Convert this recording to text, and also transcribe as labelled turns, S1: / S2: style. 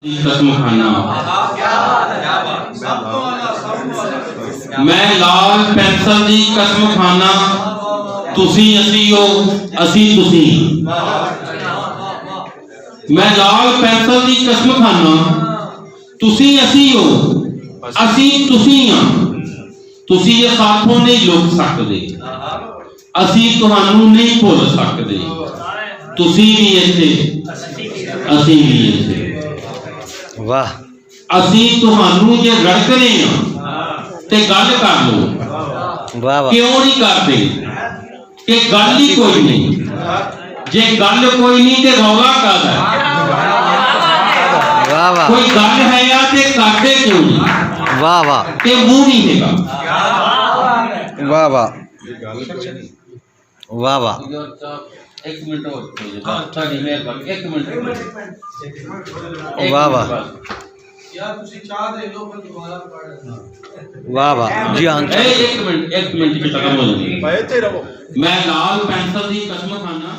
S1: कसम खाना मैं लाल पेंसिल दी कसम खाना तुसी असी हो असी तुसी। मैं लाल पेंसिल दी कसम खाना तुसी असी हो असी तुसी हां। तुसी ये साथों नहीं लुक सकते, असी तुहानू नहीं भुल सकते। तुसी भी इत्थे असी भी इत्थे।
S2: वाह
S1: असी तुहानू जे रड़कने ते गल कर लो।
S2: वाह वाह
S1: क्यों नहीं करते कि गल ही कोई नहीं। जे गल कोई नहीं ते रौला काहदा है?
S2: वाह वाह
S1: कोई गल है या ते करदे क्यों नहीं?
S2: वाह वाह
S1: ते मुंह नहीं हैगा।
S2: वाह वाह वाह वाह
S1: एक मिनट और थोड़ी मेहरबानी एक मिनट
S2: वाह वाह वाह वाह जी हाँ
S1: एक मिनट की खत्म हो जाएगी। मैं लाल पेंसिल की कसम खाना